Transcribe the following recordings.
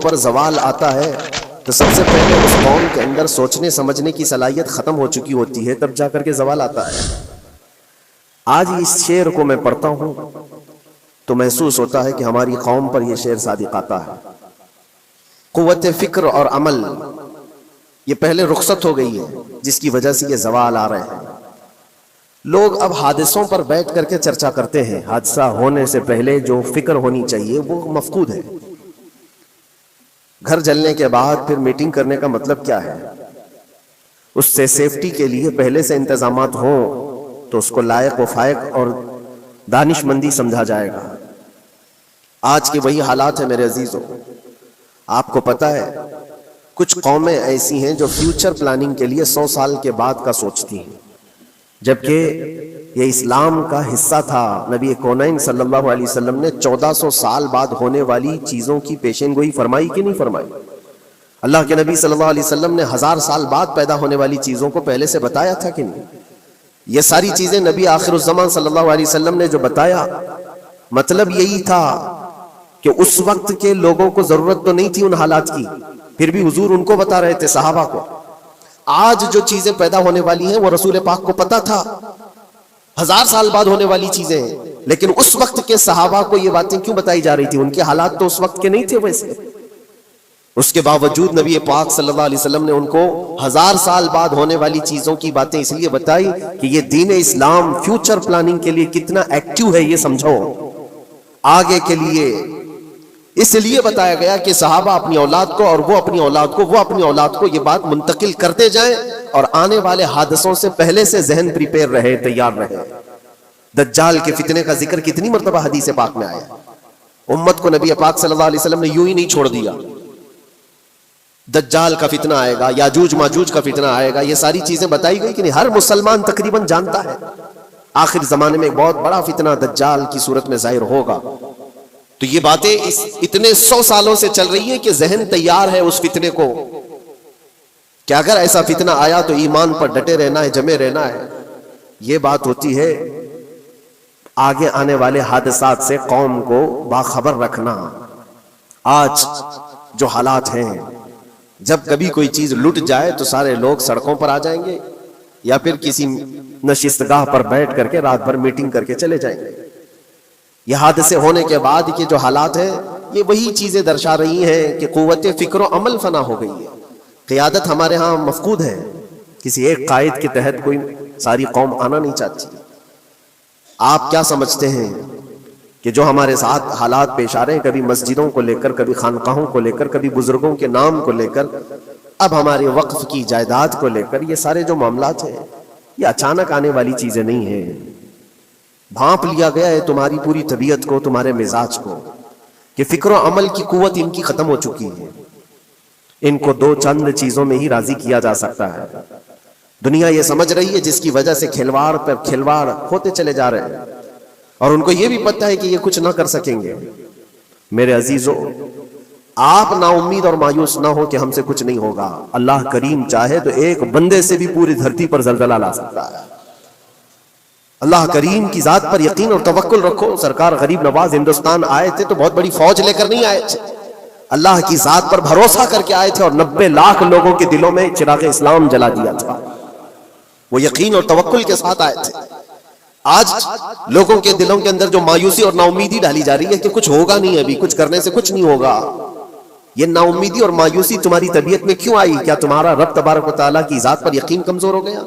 اوپر زوال آتا ہے تو سب سے پہلے اس قوم کے اندر سوچنے سمجھنے کی صلاحیت ختم ہو چکی ہوتی ہے، تب جا کر کے زوال آتا ہے۔ آج اس شعر کو میں پڑھتا ہوں تو محسوس ہوتا ہے کہ ہماری قوم پر یہ شعر صادق آتا ہے۔ قوت فکر اور عمل یہ پہلے رخصت ہو گئی ہے، جس کی وجہ سے یہ زوال آ رہے ہیں۔ لوگ اب حادثوں پر بیٹھ کر کے چرچا کرتے ہیں، حادثہ ہونے سے پہلے جو فکر ہونی چاہیے وہ مفقود ہے۔ گھر جلنے کے بعد پھر میٹنگ کرنے کا مطلب کیا ہے؟ اس سے سیفٹی کے لیے پہلے سے انتظامات ہوں تو اس کو لائق و فائق اور دانش مندی سمجھا جائے گا۔ آج کے وہی حالات ہیں میرے عزیزوں۔ آپ کو پتہ ہے کچھ قومیں ایسی ہیں جو فیوچر پلاننگ کے لیے 100 سال کے بعد کا سوچتی ہیں، جبکہ یہ اسلام کا حصہ تھا۔ نبی کونین صلی اللہ علیہ وسلم نے 1400 سال بعد ہونے والی چیزوں کی پیشین گوئی فرمائی کہ نہیں فرمائی؟ اللہ کے نبی صلی اللہ علیہ وسلم نے 1000 سال بعد پیدا ہونے والی چیزوں کو پہلے سے بتایا تھا کہ نہیں؟ یہ ساری چیزیں نبی آخر الزمان صلی اللہ علیہ وسلم نے جو بتایا، مطلب یہی تھا کہ اس وقت کے لوگوں کو ضرورت تو نہیں تھی ان حالات کی، پھر بھی حضور ان کو بتا رہے تھے، صحابہ کو۔ آج جو چیزیں پیدا ہونے والی ہیں وہ رسول پاک کو پتا تھا، 1000 سال بعد ہونے والی چیزیں ہیں، لیکن اس وقت کے صحابہ کو یہ باتیں کیوں بتائی جا رہی تھی؟ ان کے حالات تو اس وقت کے نہیں تھے ویسے۔ اس کے باوجود نبی پاک صلی اللہ علیہ وسلم نے ان کو 1000 سال بعد ہونے والی چیزوں کی باتیں اس لیے بتائی کہ یہ دین اسلام فیوچر پلاننگ کے لیے کتنا ایکٹیو ہے یہ سمجھو، آگے کے لیے۔ اس لیے بتایا گیا کہ صحابہ اپنی اولاد کو اور وہ اپنی اولاد کو، وہ اپنی اولاد کو یہ بات منتقل کرتے جائیں اور آنے والے حادثوں سے پہلے سے ذہن پریپیئر رہے، تیار رہے۔ دجال کے فتنے کا ذکر کتنی مرتبہ حدیث پاک میں آیا۔ امت کو نبی پاک صلی اللہ علیہ وسلم نے یوں ہی نہیں چھوڑ دیا۔ دجال کا فتنہ آئے گا، یاجوج ماجوج کا فتنہ آئے گا، یہ ساری چیزیں بتائی گئی کہ نہیں؟ ہر مسلمان تقریباً جانتا ہے آخر زمانے میں ایک بہت بڑا فتنہ دجال کی صورت میں ظاہر ہوگا۔ تو یہ باتیں اتنے 100 سالوں سے چل رہی ہیں کہ ذہن تیار ہے اس فتنے کو کہ اگر ایسا فتنہ آیا تو ایمان پر ڈٹے رہنا ہے، جمے رہنا ہے۔ یہ بات ہوتی ہے آگے آنے والے حادثات سے قوم کو باخبر رکھنا۔ آج جو حالات ہیں، جب کبھی کوئی چیز لٹ جائے تو سارے لوگ سڑکوں پر آ جائیں گے یا پھر کسی نشستگاہ پر بیٹھ کر کے رات بھر میٹنگ کر کے چلے جائیں گے۔ یہ حادثے ہونے کے بعد کے جو حالات ہیں یہ وہی چیزیں درشا رہی ہیں کہ قوت فکر و عمل فنا ہو گئی ہے۔ قیادت ہمارے ہاں مفقود ہے، کسی ایک قائد کے تحت کوئی ساری قوم آنا نہیں چاہتی۔ آپ کیا سمجھتے ہیں کہ جو ہمارے ساتھ حالات پیش آ رہے ہیں، کبھی مسجدوں کو لے کر، کبھی خانقاہوں کو لے کر، کبھی بزرگوں کے نام کو لے کر، اب ہمارے وقف کی جائیداد کو لے کر، یہ سارے جو معاملات ہیں یہ اچانک آنے والی چیزیں نہیں ہیں۔ بھانپ لیا گیا ہے تمہاری پوری طبیعت کو، تمہارے مزاج کو، کہ فکر و عمل کی قوت ان کی ختم ہو چکی ہے۔ ان کو 2 چند چیزوں میں ہی راضی کیا جا سکتا ہے۔ دنیا یہ سمجھ رہی ہے، جس کی وجہ سے کھلواڑ پر کھلواڑ ہوتے چلے جا رہے ہیں، اور ان کو یہ بھی پتہ ہے کہ یہ کچھ نہ کر سکیں گے۔ میرے عزیزوں، آپ نا امید اور مایوس نہ ہو کہ ہم سے کچھ نہیں ہوگا۔ اللہ کریم چاہے تو ایک بندے سے بھی پوری دھرتی پر زلزلہ لا سکتا ہے۔ اللہ کریم کی ذات پر یقین اور توکل رکھو۔ سرکار غریب نواز ہندوستان آئے تھے تو بہت بڑی فوج لے کر نہیں آئے تھے، اللہ کی ذات پر بھروسہ کر کے آئے تھے، اور 90 لاکھ لوگوں کے دلوں میں چراغ اسلام جلا دیا تھا۔ وہ یقین اور توکل کے ساتھ آئے تھے۔ آج لوگوں کے دلوں کے اندر جو مایوسی اور نا امیدی ڈالی جا رہی ہے کہ کچھ ہوگا نہیں، ابھی کچھ کرنے سے کچھ نہیں ہوگا، یہ نا امیدی اور مایوسی تمہاری طبیعت میں کیوں آئی؟ کیا تمہارا رب تبارک و تعالیٰ کی ذات پر یقین کمزور ہو گیا؟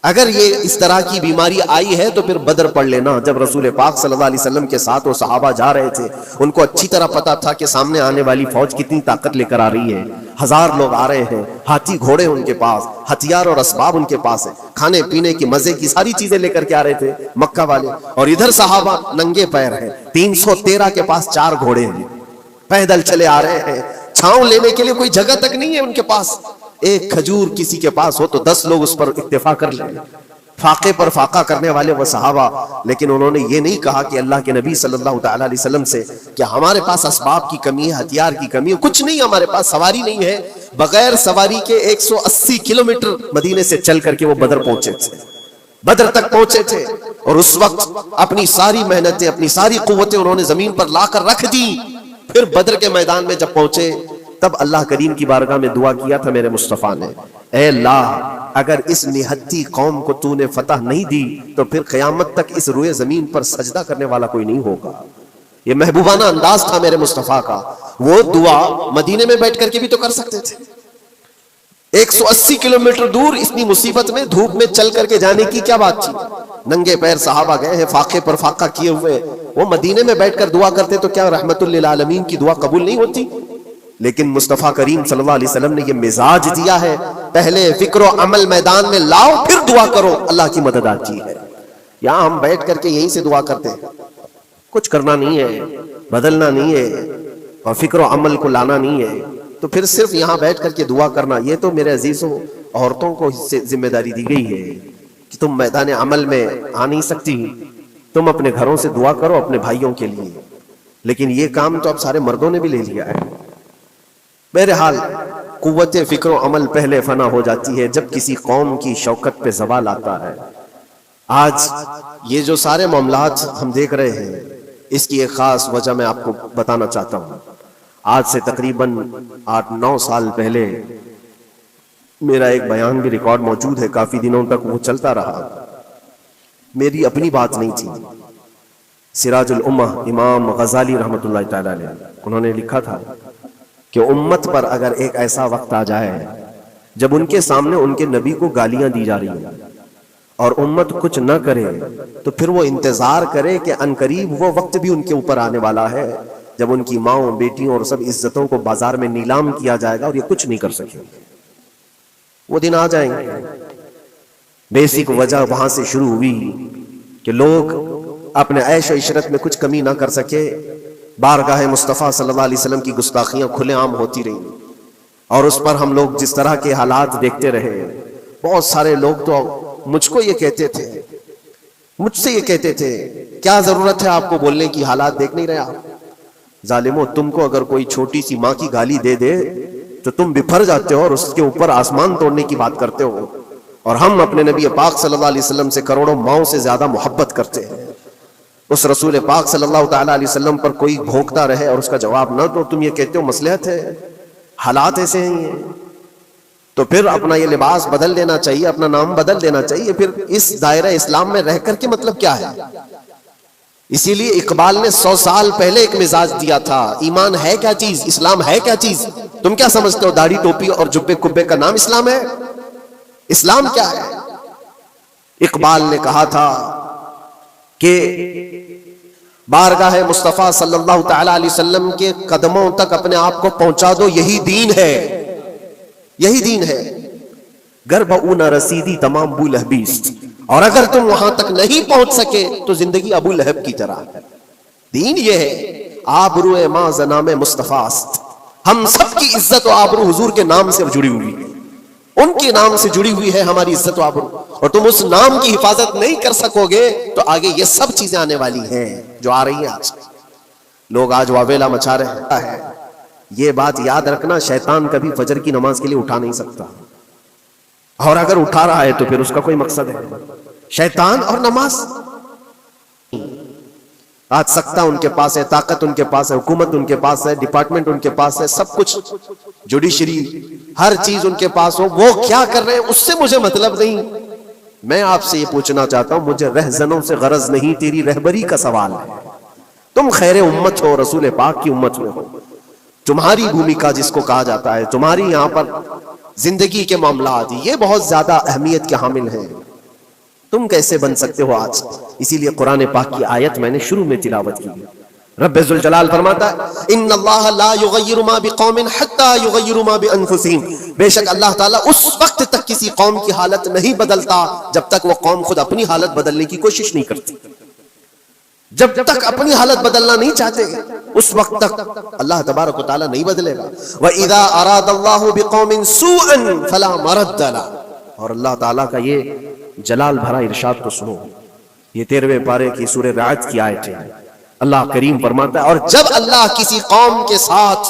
اگر یہ اس طرح کی بیماری آئی ہے تو پھر بدر پڑھ لینا۔ جب رسول پاک صلی اللہ علیہ وسلم کے ساتھ وہ صحابہ جا رہے تھے، ان کو اچھی طرح پتا تھا کہ سامنے آنے والی فوج کتنی طاقت لے کر آ رہی ہے۔ 1000 لوگ آ رہے ہیں، ہاتھی گھوڑے ان کے پاس، ہتھیار اور اسباب ان کے پاس ہے، کھانے پینے کی مزے کی ساری چیزیں لے کر کے آ رہے تھے مکہ والے، اور ادھر صحابہ ننگے پیر ہیں۔ 313 کے پاس 4 گھوڑے ہیں، پیدل چلے آ رہے ہیں، چھاؤں لینے کے لیے کوئی جگہ تک نہیں ہے ان کے پاس۔ ایک کھجور کسی کے پاس ہو تو 10 لوگ اس پر اکتفا کر لیں، فاقے پر فاقہ کرنے والے وہ صحابہ۔ لیکن انہوں نے یہ نہیں کہا کہ اللہ کے نبی صلی اللہ تعالیٰ علیہ وسلم سے کہ ہمارے پاس اسباب کی کمی ہے، ہتھیار کی کمی ہے، کچھ نہیں، ہمارے پاس سواری نہیں ہے۔ بغیر سواری کے 180 کلومیٹر مدینے سے چل کر کے وہ بدر پہنچے تھے، بدر تک پہنچے تھے، اور اس وقت اپنی ساری محنتیں، اپنی ساری قوتیں انہوں نے زمین پر لا کر رکھ دی۔ پھر بدر کے میدان میں جب پہنچے تب اللہ کریم کی بارگاہ میں دعا کیا تھا میرے مصطفیٰ نے، اے اللہ اگر اس نہتی قوم کو تو نے فتح نہیں دی تو پھر قیامت تک اس روئے زمین پر سجدہ کرنے والا کوئی نہیں ہوگا۔ یہ محبوبانہ انداز تھا میرے مصطفیٰ کا۔ وہ دعا مدینے میں بیٹھ کر کے بھی تو کر سکتے تھے۔ 180 کلومیٹر دور اتنی مصیبت میں دھوپ میں چل کر کے جانے کی کیا بات تھی؟ ننگے پیر صحابہ گئے ہیں فاقے پر فاقہ کیے ہوئے، وہ مدینے میں بیٹھ کر دعا کرتے تو کیا رحمت للعالمین کی دعا قبول نہیں ہوتی؟ لیکن مصطفیٰ کریم صلی اللہ علیہ وسلم نے یہ مزاج دیا ہے، پہلے فکر و عمل میدان میں لاؤ پھر دعا کرو، اللہ کی مدد آتی ہے۔ یہاں ہم بیٹھ کر کے یہیں سے دعا کرتے ہیں، کچھ کرنا نہیں ہے، بدلنا نہیں ہے اور فکر و عمل کو لانا نہیں ہے، تو پھر صرف یہاں بیٹھ کر کے دعا کرنا، یہ تو میرے عزیزوں عورتوں کو اس سے ذمہ داری دی گئی ہے کہ تم میدان عمل میں آ نہیں سکتی، تم اپنے گھروں سے دعا کرو اپنے بھائیوں کے لیے، لیکن یہ کام تو اب سارے مردوں نے بھی لے لیا ہے۔ بہرحال قوت فکر و عمل پہلے فنا ہو جاتی ہے جب کسی قوم کی شوکت پہ زوال آتا ہے۔ آج یہ جو سارے معاملات ہم دیکھ رہے ہیں، اس کی ایک خاص وجہ میں آپ کو بتانا چاہتا ہوں۔ آج سے تقریباً 8-9 سال پہلے میرا ایک بیان بھی ریکارڈ موجود ہے، کافی دنوں تک وہ چلتا رہا، میری اپنی بات نہیں تھی۔ سراج الامہ امام غزالی رحمۃ اللہ تعالی علیہ انہوں نے لکھا تھا کہ امت پر اگر ایک ایسا وقت آ جائے جب ان کے سامنے ان کے نبی کو گالیاں دی جا رہی ہیں اور امت کچھ نہ کرے، تو پھر وہ انتظار کرے کہ عنقریب وہ وقت بھی ان کے اوپر آنے والا ہے جب ان کی ماؤں بیٹیوں اور سب عزتوں کو بازار میں نیلام کیا جائے گا اور یہ کچھ نہیں کر سکیں گے۔ وہ دن آ جائیں گے۔ بیسک وجہ وہاں سے شروع ہوئی کہ لوگ اپنے عیش و عشرت میں کچھ کمی نہ کر سکے، بارگاہ مصطفیٰ صلی اللہ علیہ وسلم کی گستاخیاں کھلے عام ہوتی رہیں، اور اس پر ہم لوگ جس طرح کے حالات دیکھتے رہے۔ بہت سارے لوگ تو مجھ کو یہ کہتے تھے، مجھ سے یہ کہتے تھے، کیا ضرورت ہے آپ کو بولنے کی، حالات دیکھ نہیں رہے آپ؟ ظالمو، تم کو اگر کوئی چھوٹی سی ماں کی گالی دے دے تو تم بپھر جاتے ہو اور اس کے اوپر آسمان توڑنے کی بات کرتے ہو، اور ہم اپنے نبی پاک صلی اللہ علیہ وسلم سے کروڑوں ماؤں سے زیادہ محبت کرتے ہیں۔ اس رسول پاک صلی اللہ تعالیٰ علیہ وسلم پر کوئی بھونکتا رہے اور اس کا جواب نہ دو، تم یہ کہتے ہو مصلحت ہے، حالات ایسے ہیں یہ، تو پھر اپنا یہ لباس بدل دینا چاہیے، اپنا نام بدل دینا چاہیے۔ پھر اس دائرہ اسلام میں رہ کر کے مطلب کیا ہے؟ اسی لیے اقبال نے 100 سال پہلے ایک مزاج دیا تھا، ایمان ہے کیا چیز، اسلام ہے کیا چیز؟ تم کیا سمجھتے ہو داڑھی ٹوپی اور جبے کبے کا نام اسلام ہے؟ اسلام کیا ہے؟ اقبال نے کہا تھا کہ بارگاہ مصطفیٰ صلی اللہ تعالی علیہ وسلم کے قدموں تک اپنے آپ کو پہنچا دو، یہی دین ہے، یہی دین ہے۔ گر بہو نہ رسیدی تمام ابو لہبیست، اور اگر تم وہاں تک نہیں پہنچ سکے تو زندگی ابو لہب کی طرح ہے۔ دین یہ ہے، آبرو ماں زنام مصطفیٰ است، ہم سب کی عزت و آبرو حضور کے نام سے جڑی ہوئی ہے، ان کے نام سے جڑی ہوئی ہے ہماری عزت و آبرو، اور تم اس نام کی حفاظت نہیں کر سکو گے تو آگے یہ سب چیزیں آنے والی ہیں جو آ رہی ہیں۔ آج لوگ آج واویلا مچا رہے ہیں، یہ بات یاد رکھنا، شیطان کبھی فجر کی نماز کے لیے اٹھا نہیں سکتا، اور اگر اٹھا رہا ہے تو پھر اس کا کوئی مقصد ہے، شیطان اور نماز۔ آج سکتہ ان کے پاس ہے، طاقت ان کے پاس ہے، حکومت ان کے پاس ہے، ڈپارٹمنٹ ان کے پاس ہے، سب کچھ، جوڈیشری، ہر چیز ان کے پاس ہو، وہ کیا کر رہے ہیں اس سے مجھے مطلب نہیں۔ میں آپ سے یہ پوچھنا چاہتا ہوں، مجھے رہزنوں سے غرض نہیں، تیری رہبری کا سوال ہے۔ تم خیر امت ہو، رسول پاک کی امت میں ہو، تمہاری بھومکا جس کو کہا جاتا ہے، تمہاری یہاں پر زندگی کے معاملات یہ بہت زیادہ اہمیت کے حامل ہیں۔ تم کیسے بن سکتے ہو آج؟ اسی لیے قرآن پاک کی آیت میں نے شروع میں تلاوت کی، رب ذوالجلال فرماتا ہے ان اللہ لا یغیر ما بقوم حتی یغیروا ما بانفسہم، بے شک اللہ تعالیٰ اس وقت تک کسی قوم کی حالت نہیں بدلتا جب تک وہ قوم خود اپنی حالت بدلنے کی کوشش نہیں کرتی۔ جب تک اپنی حالت بدلنا نہیں چاہتے اس وقت تک اللہ تبارک و تعالیٰ نہیں بدلے گا۔ وَإِذَا أَرَادَ اللَّهُ بِقَوْمٍ سُوءًا فَلَا مَرَدَّ لَهُ، اور اللہ تعالیٰ کا یہ جلال بھرا ارشاد تو سنو، یہ 13ویں پارے کی سورہ رعد کی آیت ہے۔ اللہ کریم فرماتا ہے اور جب اللہ کسی قوم کے ساتھ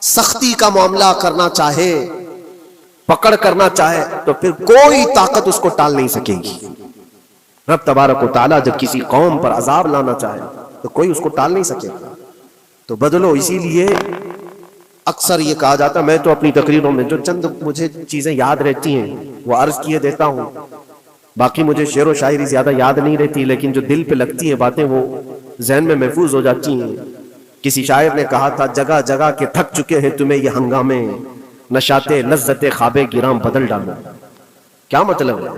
سختی کا معاملہ کرنا چاہے، پکڑ کرنا چاہے، تو پھر کوئی طاقت اس کو ٹال نہیں سکے گی۔ رب تبارک و تعالیٰ جب کسی قوم پر عذاب لانا چاہے تو کوئی اس کو ٹال نہیں سکے گا۔ تو بدلو. اسی لیے اکثر یہ کہا جاتا، میں تو اپنی تقریروں میں جو چند مجھے چیزیں یاد رہتی ہیں وہ عرض کیے دیتا ہوں، باقی مجھے شعر و شاعری زیادہ یاد نہیں رہتی، لیکن جو دل پہ لگتی ہیں باتیں وہ ذہن میں محفوظ ہو جاتی ہیں. کسی شاعر نے کہا تھا، جگہ جگہ کے تھک چکے ہیں تمہیں یہ ہنگامے، نشاط لذت خواب گراں بدل ڈالو. کیا مطلب ہے؟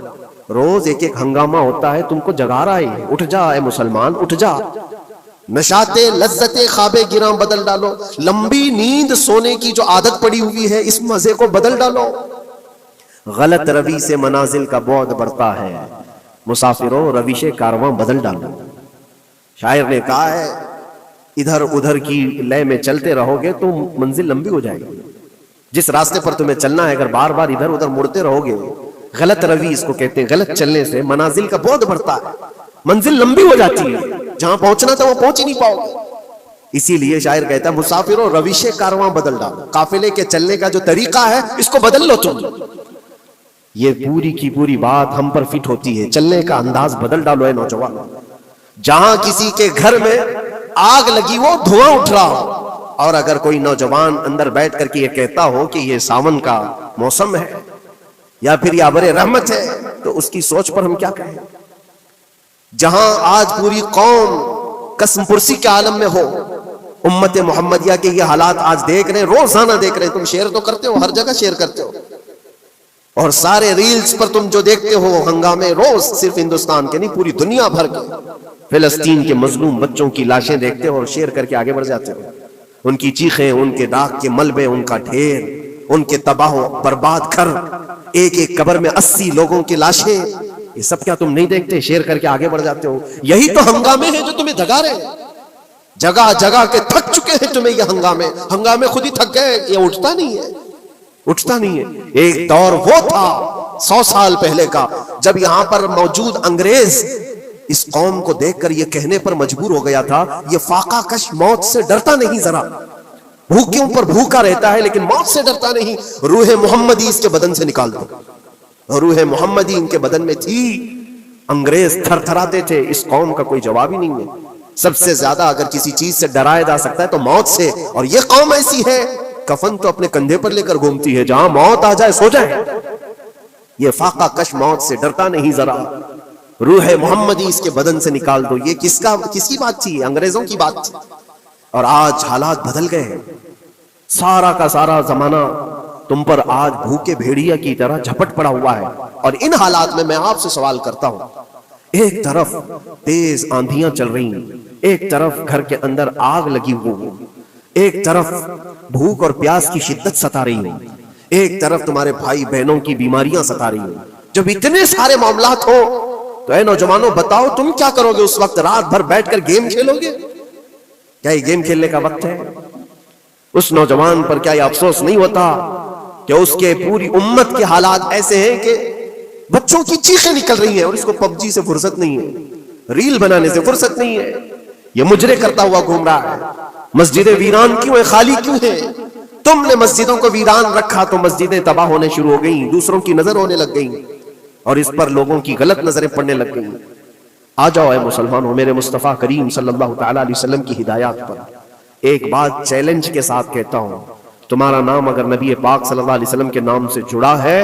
روز ایک ایک ہنگامہ ہوتا ہے، تم کو جگا رہا ہے. اٹھ جا اے مسلمان، اٹھ جا. نشاط لذت خواب گراں بدل ڈالو. لمبی نیند سونے کی جو عادت پڑی ہوئی ہے اس مزے کو بدل ڈالو. غلط روی سے منازل کا بعد بڑھتا ہے، مسافروں روش کارواں بدل ڈالو. شاعر نے کہا ہے ادھر ادھر کی لے میں چلتے رہو گے تو منزل لمبی ہو جائے گی. جس راستے پر تمہیں چلنا ہے اگر بار بار ادھر ادھر مڑتے رہو گے، غلط روی اس کو کہتے ہیں، غلط چلنے سے منازل کا بعد بڑھتا ہے، منزل لمبی ہو جاتی ہے، جہاں پہنچنا تھا وہ پہنچ ہی نہیں پاؤ گے. اسی لیے شاعر کہتا ہے مسافروں روش کارواں بدل ڈالو. قافلے کے چلنے کا جو طریقہ ہے اس کو بدل لو تم. یہ پوری کی پوری بات ہم پر فٹ ہوتی ہے. چلنے کا انداز بدل ڈالو اے نوجوان. جہاں کسی کے گھر میں آگ لگی وہ دھواں اٹھ رہا ہو، اور اگر کوئی نوجوان اندر بیٹھ کر کے یہ کہتا ہو کہ یہ ساون کا موسم ہے یا پھر یہ ابر رحمت ہے، تو اس کی سوچ پر ہم کیا کہیں. جہاں آج پوری قوم قسم پرسی کے عالم میں ہو، امت محمدیہ کے یہ حالات آج دیکھ رہے ہیں، روزانہ دیکھ رہے ہیں. تم شیئر تو کرتے ہو، ہر جگہ شیئر کرتے ہو، اور سارے ریلز پر تم جو دیکھتے ہو ہنگامے روز، صرف ہندوستان کے نہیں پوری دنیا بھر کے. فلسطین کے مظلوم بچوں کی لاشیں دیکھتے ہو اور شیئر کر کے آگے بڑھ جاتے ہو. ان کی چیخیں، ان کے داغ کے ملبے، ان کا ڈھیر، ان کے تباہ و برباد گھر، ایک ایک قبر میں 80 لوگوں کی لاشیں، یہ سب کیا تم نہیں دیکھتے؟ شیئر کر کے آگے بڑھ جاتے ہو. یہی تو ہنگامے ہیں جو تمہیں دھگا رہے ہیں. جگہ جگہ کے تھک چکے ہیں تمہیں یہ ہنگامے. ہنگامے خود ہی تھک گئے، یہ اٹھتا نہیں ہے، اٹھتا نہیں ہے. ایک دور وہ تھا 100 سال پہلے کا جب یہاں پر موجود انگریز اس قوم کو دیکھ کر یہ کہنے پر مجبور ہو گیا تھا، یہ فاقہ کش موت سے ڈرتا نہیں، ذرا بھوکیوں پر بھوکا رہتا ہے لیکن موت سے ڈرتا نہیں. روح محمدی اس کے بدن سے نکال دو. روح محمدی ان کے بدن میں تھی. انگریز تھر تھراتے تھے. اس قوم کا کوئی جواب ہی نہیں ہے. سب سے زیادہ اگر کسی چیز سے ڈرایا جا سکتا ہے تو موت سے، اور یہ قوم ایسی ہے کفن تو اپنے کندھے پر لے کر گھومتی ہے، جہاں موت آ جائے سو جائے. یہ فاقہ کش موت سے ڈرتا نہیں ذرا. روح محمدی اس کے بدن سے نکال دو. یہ کس کی بات تھی؟ انگریزوں کی بات تھی. اور آج حالات بدل گئے ہیں. سارا کا سارا زمانہ تم پر آج بھوکے بھیڑیا کی طرح جھپٹ پڑا ہوا ہے. اور ان حالات میں آپ سے سوال کرتا ہوں، ایک طرف تیز آندھیاں چل رہی ہیں، ایک طرف گھر کے اندر آگ لگی ہوئی، ایک طرف بھوک اور پیاس کی شدت ستا رہی ہے، ایک طرف تمہارے بھائی بہنوں کی بیماریاں ستا رہی ہیں. جب اتنے سارے معاملات ہو تو اے نوجوانوں بتاؤ تم کیا کرو گے؟ اس وقت رات بھر بیٹھ کر گیم کھیلو گے؟ کیا یہ گیم کھیلنے کا وقت ہے؟ اس نوجوان پر کیا یہ افسوس نہیں ہوتا کہ اس کے پوری امت کے حالات ایسے ہیں کہ بچوں کی چیخیں نکل رہی ہیں اور اس کو پب جی سے فرصت نہیں ہے، ریل بنانے سے فرصت نہیں ہے، یہ مجرے کرتا ہوا گھوم رہا ہے. مسجدیں ویران کیوں ہیں؟ خالی کیوں ہیں؟ تم نے مسجدوں کو ویران رکھا تو مسجدیں تباہ ہونے شروع ہو گئیں، دوسروں کی نظر ہونے لگ گئیں، اور اس پر لوگوں کی غلط نظریں پڑنے لگ گئیں. آ جاؤ اے مسلمانوں، میرے مصطفیٰ کریم صلی اللہ تعالیٰ علیہ وسلم کی ہدایات پر ایک بات چیلنج کے ساتھ کہتا ہوں. تمہارا نام اگر نبی پاک صلی اللہ علیہ وسلم کے نام سے جڑا ہے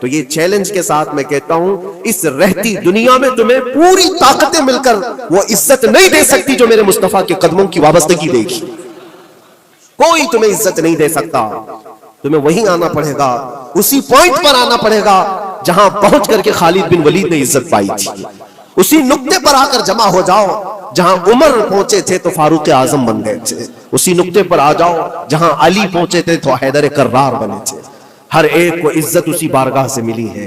تو یہ چیلنج کے ساتھ میں کہتا ہوں، اس رہتی دنیا میں تمہیں پوری طاقتیں مل کر وہ عزت نہیں دے سکتی جو میرے مصطفیٰ کے قدموں کی وابستگی دے گی. کوئی تمہیں عزت نہیں دے سکتا. تمہیں وہیں آنا پڑے گا، اسی پوائنٹ پر آنا پڑے گا جہاں پہنچ کر کے خالد بن ولید نے عزت پائی تھی. اسی نقطے پر آ کر جمع ہو جاؤ جہاں عمر پہنچے تھے تو فاروق اعظم بن گئے تھے. اسی نقطے پر آ جاؤ جہاں علی پہنچے تھے تو حیدر کرار بنے تھے. ہر ایک کو عزت اسی بارگاہ سے ملی ہے.